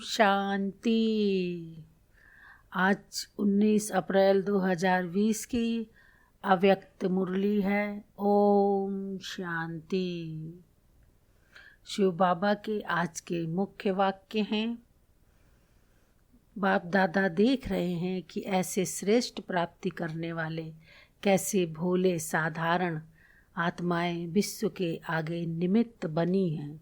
शांति। आज 19 अप्रैल 2020 की अव्यक्त मुरली है। ओम शांति। शिव बाबा के आज के मुख्य वाक्य हैं। बाप दादा देख रहे हैं कि ऐसे श्रेष्ठ प्राप्ति करने वाले कैसे भोले साधारण आत्माएं विश्व के आगे निमित्त बनी हैं।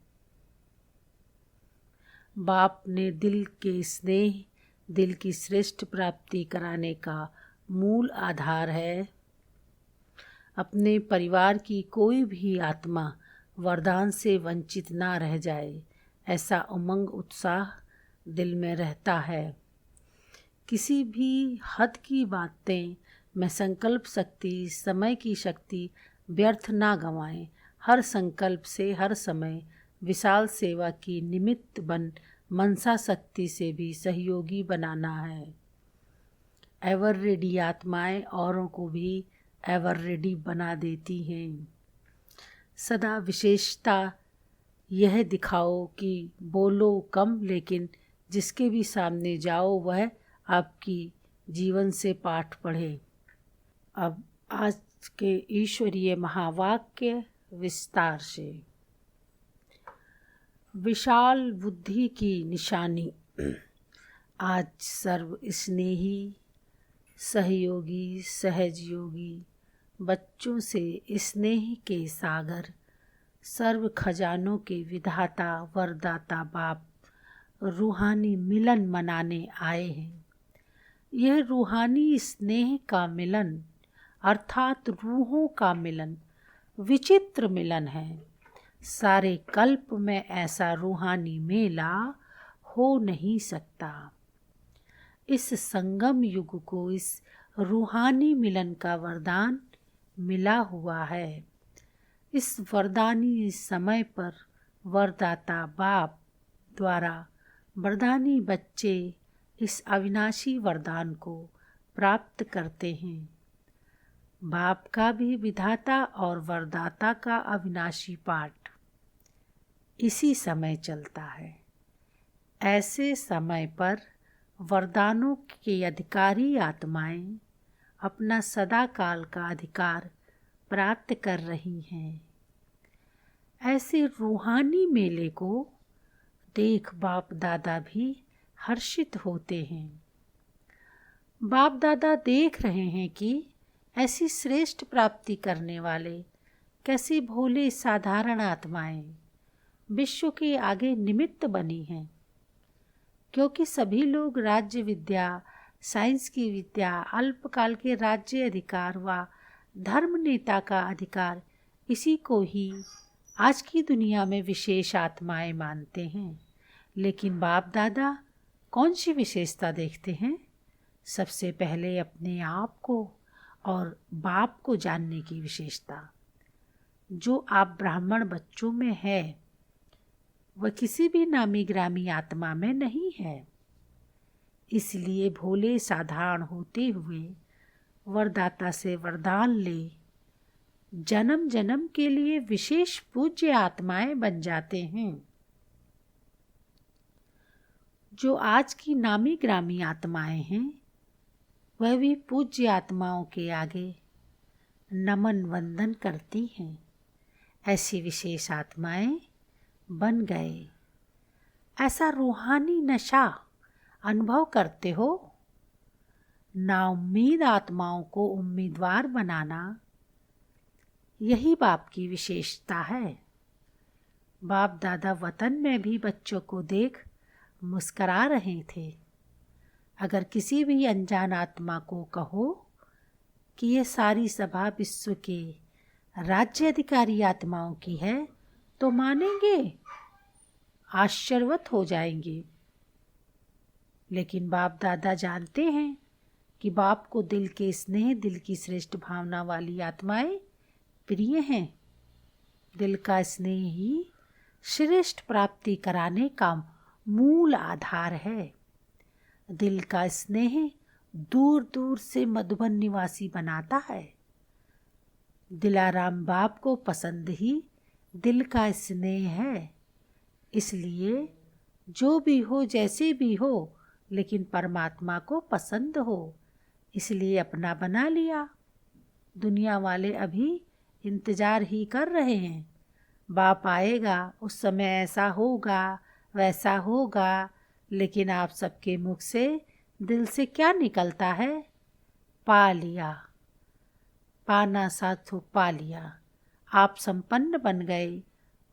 बाप ने दिल के स्नेह, दिल की श्रेष्ठ प्राप्ति कराने का मूल आधार है। अपने परिवार की कोई भी आत्मा वरदान से वंचित ना रह जाए, ऐसा उमंग उत्साह दिल में रहता है। किसी भी हद की बातें में संकल्प शक्ति, समय की शक्ति व्यर्थ ना गंवाएं। हर संकल्प से हर समय विशाल सेवा की निमित्त बन मनसा शक्ति से भी सहयोगी बनाना है। एवर रेडी आत्माएं औरों को भी एवर रेडी बना देती हैं। सदा विशेषता यह दिखाओ कि बोलो कम, लेकिन जिसके भी सामने जाओ वह आपकी जीवन से पाठ पढ़े। अब आज के ईश्वरीय महावाक्य विस्तार से। विशाल बुद्धि की निशानी। आज सर्व स्नेही, सहयोगी, सहजयोगी बच्चों से स्नेह के सागर, सर्व खजानों के विधाता वरदाता बाप रूहानी मिलन मनाने आए हैं। यह रूहानी स्नेह का मिलन अर्थात रूहों का मिलन विचित्र मिलन है। सारे कल्प में ऐसा रूहानी मेला हो नहीं सकता। इस संगम युग को इस रूहानी मिलन का वरदान मिला हुआ है। इस वरदानी समय पर वरदाता बाप द्वारा वरदानी बच्चे इस अविनाशी वरदान को प्राप्त करते हैं। बाप का भी विधाता और वरदाता का अविनाशी पाठ इसी समय चलता है। ऐसे समय पर वरदानों के अधिकारी आत्माएं अपना सदा काल का अधिकार प्राप्त कर रही हैं। ऐसे रूहानी मेले को देख बाप दादा भी हर्षित होते हैं। बाप दादा देख रहे हैं कि ऐसी श्रेष्ठ प्राप्ति करने वाले कैसी भोले साधारण आत्माएं विश्व के आगे निमित्त बनी हैं। क्योंकि सभी लोग राज्य विद्या, साइंस की विद्या, अल्पकाल के राज्य अधिकार व धर्म नेता का अधिकार, इसी को ही आज की दुनिया में विशेष आत्माएं मानते हैं। लेकिन बाप दादा कौन सी विशेषता देखते हैं? सबसे पहले अपने आप को और बाप को जानने की विशेषता। जो आप ब्राह्मण बच्चों में है वह किसी भी नामी ग्रामी आत्मा में नहीं है। इसलिए भोले साधारण होते हुए वरदाता से वरदान ले जन्म जन्म के लिए विशेष पूज्य आत्माएं बन जाते हैं। जो आज की नामी ग्रामी आत्माएं हैं वह भी पूज्य आत्माओं के आगे नमन वंदन करती हैं। ऐसी विशेष आत्माएं बन गए। ऐसा रूहानी नशा अनुभव करते हो। नाउम्मीद आत्माओं को उम्मीदवार बनाना, यही बाप की विशेषता है। बाप दादा वतन में भी बच्चों को देख मुस्करा रहे थे। अगर किसी भी अनजान आत्मा को कहो कि ये सारी सभा विश्व के राज्य अधिकारी आत्माओं की है तो मानेंगे, आश्चर्यवत हो जाएंगे। लेकिन बाप दादा जानते हैं कि बाप को दिल के स्नेह, दिल की श्रेष्ठ भावना वाली आत्माएं प्रिय हैं। दिल का स्नेह ही श्रेष्ठ प्राप्ति कराने का मूल आधार है। दिल का स्नेह दूर दूर से मधुबन निवासी बनाता है। दिलाराम बाप को पसंद ही दिल का स्नेह है। इसलिए जो भी हो जैसे भी हो, लेकिन परमात्मा को पसंद हो, इसलिए अपना बना लिया। दुनिया वाले अभी इंतज़ार ही कर रहे हैं, बाप आएगा, उस समय ऐसा होगा वैसा होगा, लेकिन आप सबके मुख से दिल से क्या निकलता है? पा लिया, पाना साधु पा लिया। आप संपन्न बन गए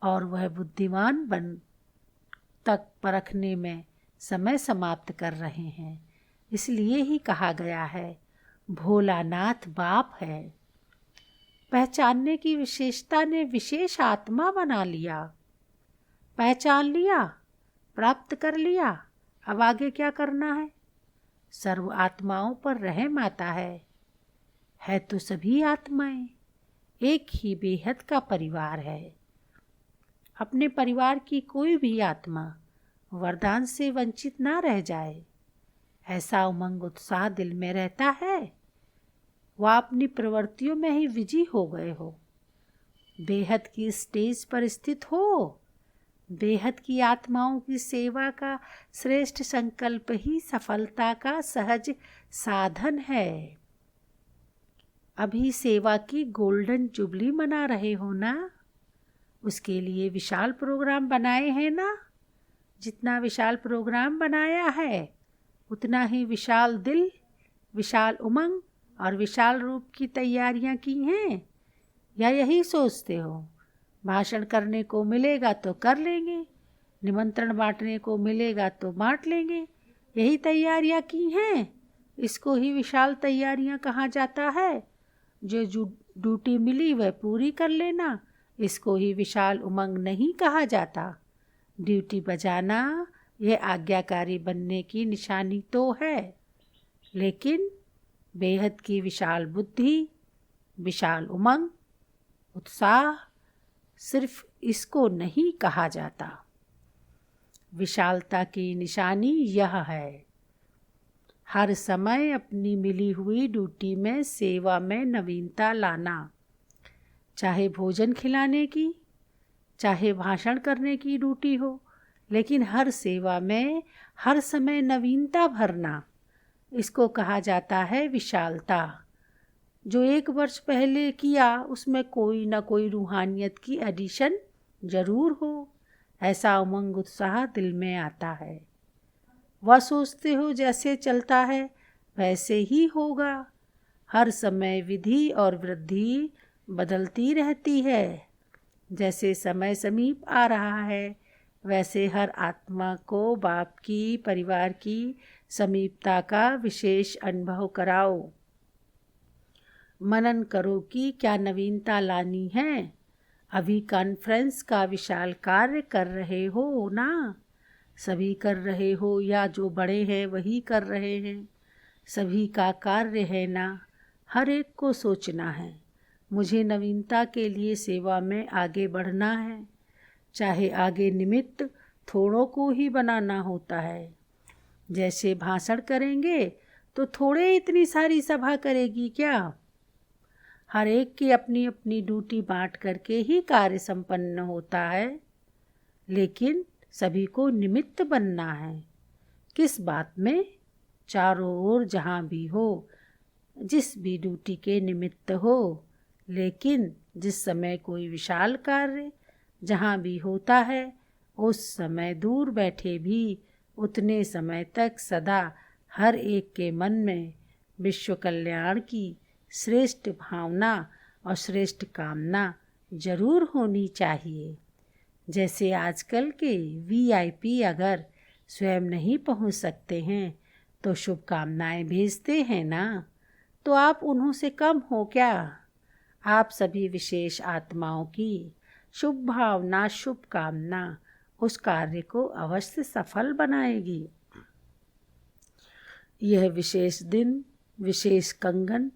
और वह बुद्धिमान बन तक परखने में समय समाप्त कर रहे हैं। इसलिए ही कहा गया है भोलानाथ बाप है। पहचानने की विशेषता ने विशेष आत्मा बना लिया। पहचान लिया, प्राप्त कर लिया, अब आगे क्या करना है? सर्व आत्माओं पर रहम आता है तो सभी आत्माएं एक ही बेहद का परिवार है। अपने परिवार की कोई भी आत्मा वरदान से वंचित ना रह जाए, ऐसा उमंग उत्साह दिल में रहता है। वह अपनी प्रवृत्तियों में ही विजयी हो गए हो, बेहद की स्टेज पर स्थित हो। बेहद की आत्माओं की सेवा का श्रेष्ठ संकल्प ही सफलता का सहज साधन है। अभी सेवा की गोल्डन जुबली मना रहे हो ना, उसके लिए विशाल प्रोग्राम बनाए हैं ना। जितना विशाल प्रोग्राम बनाया है, उतना ही विशाल दिल, विशाल उमंग और विशाल रूप की तैयारियां की हैं। या यही सोचते हो भाषण करने को मिलेगा तो कर लेंगे, निमंत्रण बांटने को मिलेगा तो बांट लेंगे, यही तैयारियां की हैं? इसको ही विशाल तैयारियां कहा जाता है। जो ड्यूटी मिली वह पूरी कर लेना, इसको ही विशाल उमंग नहीं कहा जाता। ड्यूटी बजाना यह आज्ञाकारी बनने की निशानी तो है, लेकिन बेहद की विशाल बुद्धि, विशाल उमंग, उत्साह, सिर्फ इसको नहीं कहा जाता। विशालता की निशानी यह है हर समय अपनी मिली हुई ड्यूटी में सेवा में नवीनता लाना। चाहे भोजन खिलाने की, चाहे भाषण करने की ड्यूटी हो, लेकिन हर सेवा में हर समय नवीनता भरना, इसको कहा जाता है विशालता। जो 1 वर्ष पहले किया उसमें कोई ना कोई रूहानियत की एडिशन जरूर हो, ऐसा उमंग उत्साह दिल में आता है। वह सोचते हो जैसे चलता है वैसे ही होगा। हर समय विधि और वृद्धि बदलती रहती है। जैसे समय समीप आ रहा है, वैसे हर आत्मा को बाप की, परिवार की समीपता का विशेष अनुभव कराओ। मनन करो कि क्या नवीनता लानी है। अभी कॉन्फ्रेंस का विशाल कार्य कर रहे हो ना, सभी कर रहे हो या जो बड़े हैं वही कर रहे हैं, सभी का कार्य है ना। हर एक को सोचना है मुझे नवीनता के लिए सेवा में आगे बढ़ना है। चाहे आगे निमित्त थोड़ों को ही बनाना होता है। जैसे भाषण करेंगे तो थोड़े इतनी सारी सभा करेगी क्या? हर एक की अपनी अपनी ड्यूटी बांट करके ही कार्य संपन्न होता है, लेकिन सभी को निमित्त बनना है। किस बात में? चारों ओर जहाँ भी हो, जिस भी ड्यूटी के निमित्त हो, लेकिन जिस समय कोई विशाल कार्य जहाँ भी होता है, उस समय दूर बैठे भी उतने समय तक सदा हर एक के मन में विश्व कल्याण की श्रेष्ठ भावना और श्रेष्ठ कामना जरूर होनी चाहिए। जैसे आजकल के VIP अगर स्वयं नहीं पहुंच सकते हैं तो शुभकामनाएं भेजते हैं ना, तो आप उन्हों से कम हो क्या? आप सभी विशेष आत्माओं की शुभ भावना, शुभकामना उस कार्य को अवश्य सफल बनाएगी। यह विशेष दिन, विशेष कंगन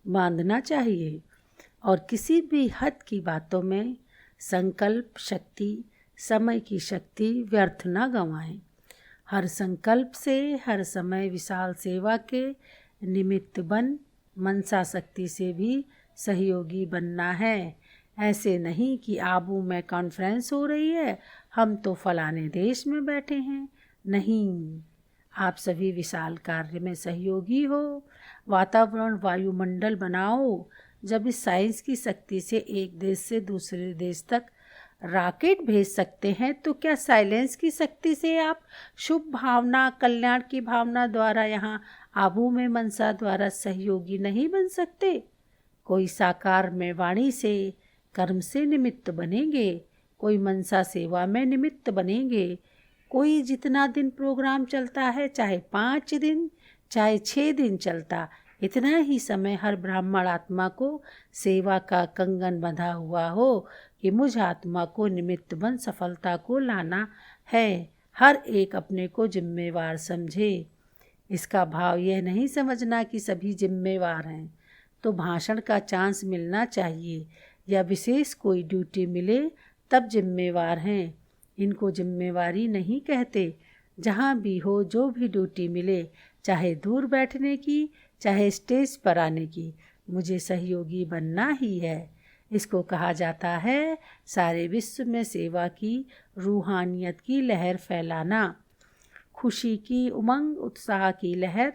बांधना चाहिए और किसी भी हद की बातों में संकल्प शक्ति, समय की शक्ति व्यर्थ न गंवाएं। हर संकल्प से हर समय विशाल सेवा के निमित्त बन मनसा शक्ति से भी सहयोगी बनना है। ऐसे नहीं कि आबू में कॉन्फ्रेंस हो रही है, हम तो फलाने देश में बैठे हैं। नहीं, आप सभी विशाल कार्य में सहयोगी हो। वातावरण, वायुमंडल बनाओ। जब इस साइंस की शक्ति से एक देश से दूसरे देश तक रॉकेट भेज सकते हैं, तो क्या साइलेंस की शक्ति से आप शुभ भावना, कल्याण की भावना द्वारा यहाँ आबू में मनसा द्वारा सहयोगी नहीं बन सकते? कोई साकार में वाणी से, कर्म से निमित्त बनेंगे, कोई मनसा सेवा में निमित्त बनेंगे। कोई जितना दिन प्रोग्राम चलता है, चाहे 5 दिन चाहे 6 दिन चलता, इतना ही समय हर ब्राह्मण आत्मा को सेवा का कंगन बंधा हुआ हो कि मुझ आत्मा को निमित्त बन सफलता को लाना है। हर एक अपने को जिम्मेवार समझे। इसका भाव यह नहीं समझना कि सभी जिम्मेवार हैं तो भाषण का चांस मिलना चाहिए या विशेष कोई ड्यूटी मिले तब जिम्मेवार हैं। इनको जिम्मेवारी नहीं कहते। जहाँ भी हो, जो भी ड्यूटी मिले, चाहे दूर बैठने की, चाहे स्टेज पर आने की, मुझे सहयोगी बनना ही है। इसको कहा जाता है सारे विश्व में सेवा की, रूहानियत की लहर फैलाना। खुशी की, उमंग, उत्साह की लहर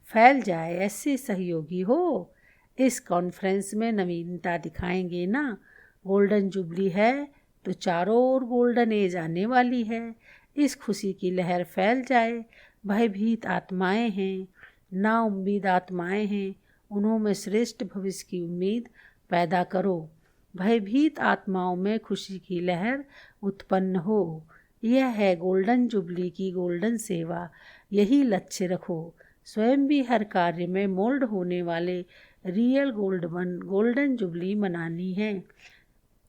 फैल जाए, ऐसे सहयोगी हो। इस कॉन्फ्रेंस में नवीनता दिखाएंगे ना। गोल्डन जुबली है तो चारों ओर गोल्डन एज आने वाली है। इस खुशी की लहर फैल जाए। भयभीत आत्माएं हैं, ना उम्मीद आत्माएं हैं, उन्होंने श्रेष्ठ भविष्य की उम्मीद पैदा करो। भयभीत आत्माओं में खुशी की लहर उत्पन्न हो। यह है गोल्डन जुबली की गोल्डन सेवा। यही लक्ष्य रखो। स्वयं भी हर कार्य में मोल्ड होने वाले रियल गोल्डन जुबली मनानी है।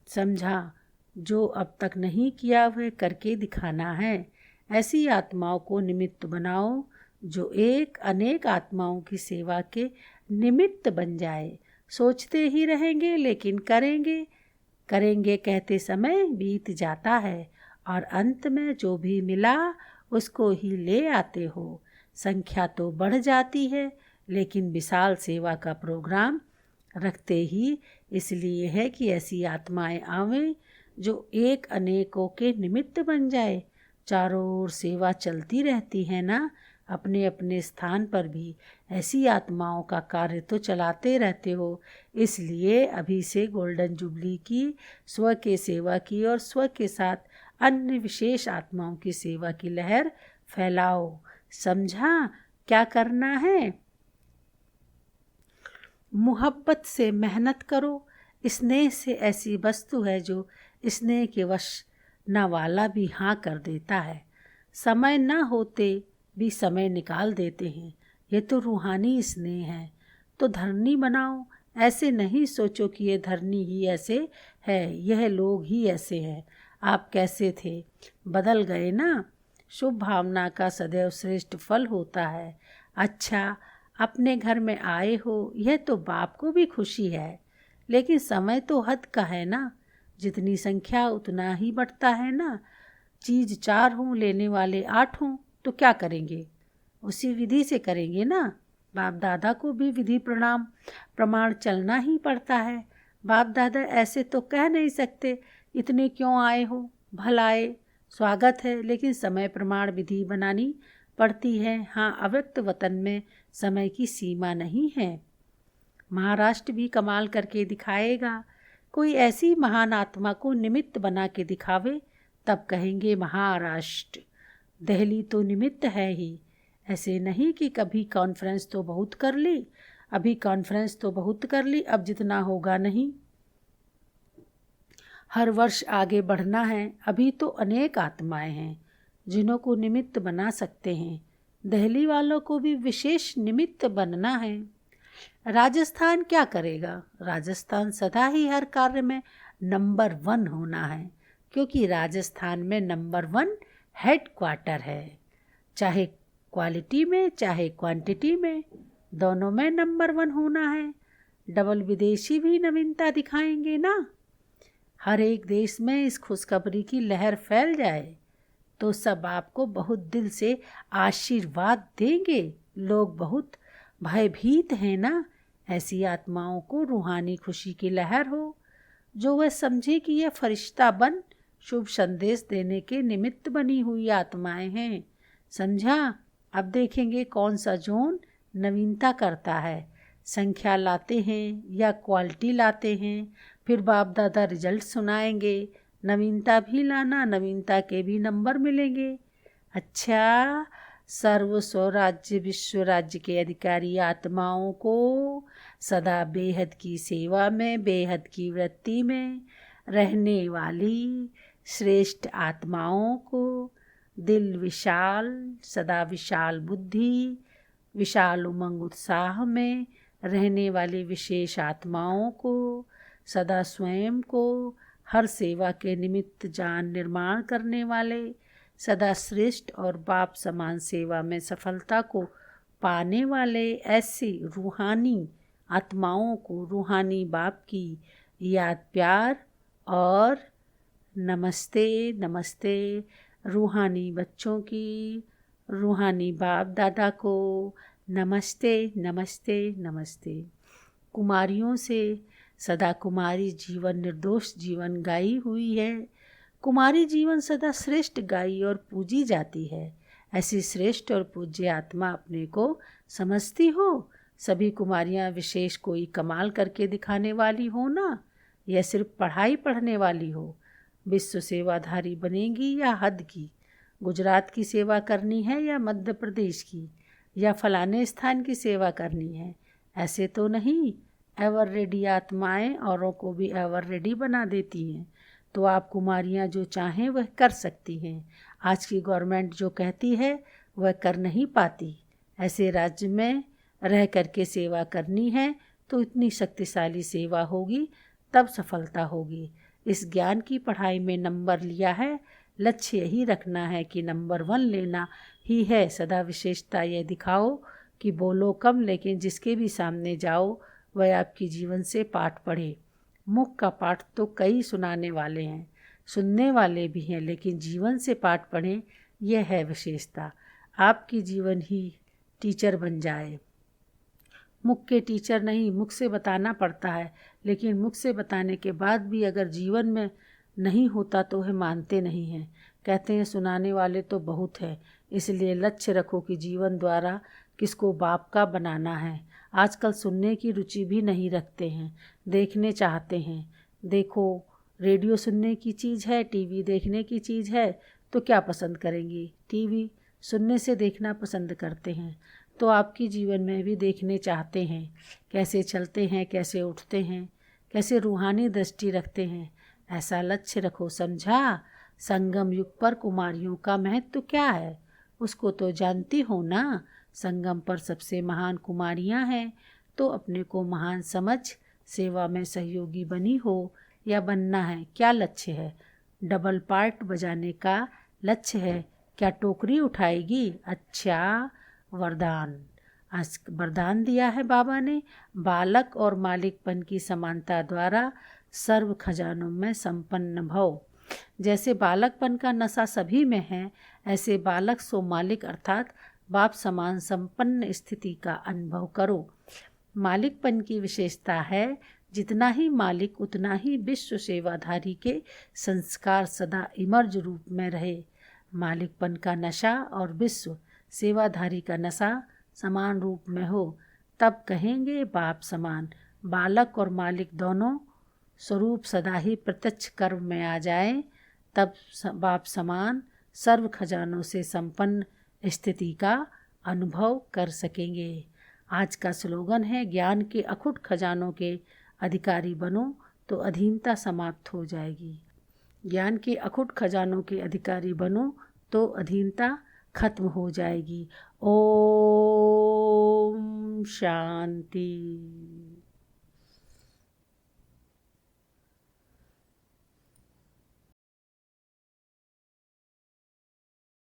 समझा? जो अब तक नहीं किया वह करके दिखाना है। ऐसी आत्माओं को निमित्त बनाओ जो एक अनेक आत्माओं की सेवा के निमित्त बन जाए। सोचते ही रहेंगे लेकिन करेंगे कहते समय बीत जाता है और अंत में जो भी मिला उसको ही ले आते हो। संख्या तो बढ़ जाती है लेकिन विशाल सेवा का प्रोग्राम रखते ही इसलिए है कि ऐसी आत्माएं आवें जो एक अनेकों के निमित्त बन जाए। चारों ओर सेवा चलती रहती है ना। अपने अपने स्थान पर भी ऐसी आत्माओं का कार्य तो चलाते रहते हो। इसलिए अभी से गोल्डन जुबली की, स्व के सेवा की और स्व के साथ अन्य विशेष आत्माओं की सेवा की लहर फैलाओ। समझा क्या करना है? मुहब्बत से मेहनत करो। स्नेह से ऐसी वस्तु है जो स्नेह के वश न वाला भी हाँ कर देता है। समय न होते भी समय निकाल देते हैं। ये तो रूहानी स्नेह है। तो धरनी बनाओ। ऐसे नहीं सोचो कि ये धरनी ही ऐसे है, यह लोग ही ऐसे हैं। आप कैसे थे, बदल गए ना। शुभ भावना का सदैव श्रेष्ठ फल होता है। अच्छा, अपने घर में आए हो, यह तो बाप को भी खुशी है, लेकिन समय तो हद का है ना। जितनी संख्या उतना ही बढ़ता है ना। चीज़ 4 हों, लेने वाले 8 हों, तो क्या करेंगे? उसी विधि से करेंगे ना। बाप दादा को भी विधि प्रमाण चलना ही पड़ता है। बाप दादा ऐसे तो कह नहीं सकते इतने क्यों आए हो, भलाए स्वागत है, लेकिन समय प्रमाण विधि बनानी पड़ती है। हाँ, अव्यक्त वतन में समय की सीमा नहीं है। महाराष्ट्र भी कमाल करके दिखाएगा। कोई ऐसी महान आत्मा को निमित्त बना के दिखावे, तब कहेंगे महाराष्ट्र। दिल्ली तो निमित्त है ही। ऐसे नहीं कि कभी कॉन्फ्रेंस तो बहुत कर ली, अभी कॉन्फ्रेंस तो बहुत कर ली, अब जितना होगा नहीं। हर वर्ष आगे बढ़ना है। अभी तो अनेक आत्माएं हैं जिन्हों को निमित्त बना सकते हैं। दिल्ली वालों को भी विशेष निमित्त बनना है। राजस्थान क्या करेगा? राजस्थान सदा ही हर कार्य में नंबर 1 होना है, क्योंकि राजस्थान में नंबर 1 हेडक्वार्टर है। चाहे क्वालिटी में चाहे क्वांटिटी में, दोनों में नंबर 1 होना है। डबल विदेशी भी नवीनता दिखाएंगे ना। हर एक देश में इस खुशखबरी की लहर फैल जाए तो सब आपको बहुत दिल से आशीर्वाद देंगे। लोग बहुत भयभीत हैं ना। ऐसी आत्माओं को रूहानी खुशी की लहर हो। जो वह समझे कि यह फरिश्ता बन शुभ संदेश देने के निमित्त बनी हुई आत्माएं हैं। समझा? अब देखेंगे कौन सा जोन नवीनता करता है। संख्या लाते हैं या क्वालिटी लाते हैं, फिर बाप दादा रिजल्ट सुनाएंगे। नवीनता भी लाना, नवीनता के भी नंबर मिलेंगे। अच्छा, सर्व स्वराज्य विश्व राज्य के अधिकारी आत्माओं को सदा बेहद की सेवा में, बेहद की वृत्ति में रहने वाली श्रेष्ठ आत्माओं को दिल विशाल, सदा विशाल बुद्धि, विशाल उमंग उत्साह में रहने वाली विशेष आत्माओं को सदा स्वयं को हर सेवा के निमित्त जान निर्माण करने वाले, सदा श्रेष्ठ और बाप समान सेवा में सफलता को पाने वाले ऐसी रूहानी आत्माओं को रूहानी बाप की याद प्यार और नमस्ते नमस्ते। रूहानी बच्चों की रूहानी बाप दादा को नमस्ते नमस्ते नमस्ते। कुमारियों से सदा कुमारी जीवन निर्दोष जीवन गाई हुई है। कुमारी जीवन सदा श्रेष्ठ गाई और पूजी जाती है। ऐसी श्रेष्ठ और पूज्य आत्मा अपने को समझती हो? सभी कुमारियां विशेष कोई कमाल करके दिखाने वाली हो ना, या सिर्फ पढ़ाई पढ़ने वाली हो? विश्व सेवाधारी बनेगी या हद की? गुजरात की सेवा करनी है या मध्य प्रदेश की, या फलाने स्थान की सेवा करनी है? ऐसे तो नहीं। एवर रेडी आत्माएं औरों को भी एवर रेडी बना देती हैं। तो आप कुमारियां जो चाहें वह कर सकती हैं। आज की गवर्नमेंट जो कहती है वह कर नहीं पाती। ऐसे राज्य में रह करके सेवा करनी है तो इतनी शक्तिशाली सेवा होगी, तब सफलता होगी। इस ज्ञान की पढ़ाई में नंबर लिया है, लक्ष्य यही रखना है कि नंबर 1 लेना ही है। सदा विशेषता यह दिखाओ कि बोलो कम, लेकिन जिसके भी सामने जाओ वह आपकी जीवन से पाठ पढ़े। मुख का पाठ तो कई सुनाने वाले हैं, सुनने वाले भी हैं, लेकिन जीवन से पाठ पढ़ें, यह है विशेषता। आपकी जीवन ही टीचर बन जाए। मुख के टीचर नहीं, मुख से बताना पड़ता है, लेकिन मुख से बताने के बाद भी अगर जीवन में नहीं होता तो वह मानते नहीं हैं। कहते हैं सुनाने वाले तो बहुत हैं, इसलिए लक्ष्य रखो कि जीवन द्वारा किसको बाप का बनाना है। आजकल सुनने की रुचि भी नहीं रखते हैं, देखने चाहते हैं। देखो, रेडियो सुनने की चीज़ है, टीवी देखने की चीज़ है, तो क्या पसंद करेंगी? टीवी सुनने से देखना पसंद करते हैं। तो आपकी जीवन में भी देखने चाहते हैं, कैसे चलते हैं, कैसे उठते हैं, कैसे रूहानी दृष्टि रखते हैं। ऐसा लक्ष्य रखो। समझा? संगम युग पर कुमारियों का महत्व क्या है उसको तो जानती हो ना। संगम पर सबसे महान कुमारियां हैं, तो अपने को महान समझ सेवा में सहयोगी बनी हो या बनना है। क्या लक्ष्य है? डबल पार्ट बजाने का लक्ष्य है। क्या टोकरी उठाएगी? अच्छा, वरदान। आज वरदान दिया है बाबा ने, बालक और मालिकपन की समानता द्वारा सर्व खजानों में संपन्न भव। जैसे बालकपन का नशा सभी में है, ऐसे बालक सो मालिक अर्थात बाप समान संपन्न स्थिति का अनुभव करो। मालिकपन की विशेषता है, जितना ही मालिक उतना ही विश्व सेवाधारी के संस्कार सदा इमर्ज रूप में रहे। मालिकपन का नशा और विश्व सेवाधारी का नशा समान रूप में हो, तब कहेंगे बाप समान। बालक और मालिक दोनों स्वरूप सदा ही प्रत्यक्ष कर्म में आ जाए, तब बाप समान सर्व खजानों से संपन्न स्थिति का अनुभव कर सकेंगे। आज का स्लोगन है, ज्ञान के अखुट खजानों के अधिकारी बनो तो अधीनता समाप्त हो जाएगी। ज्ञान के अखुट खजानों के अधिकारी बनो तो अधीनता खत्म हो जाएगी। ओम शांति।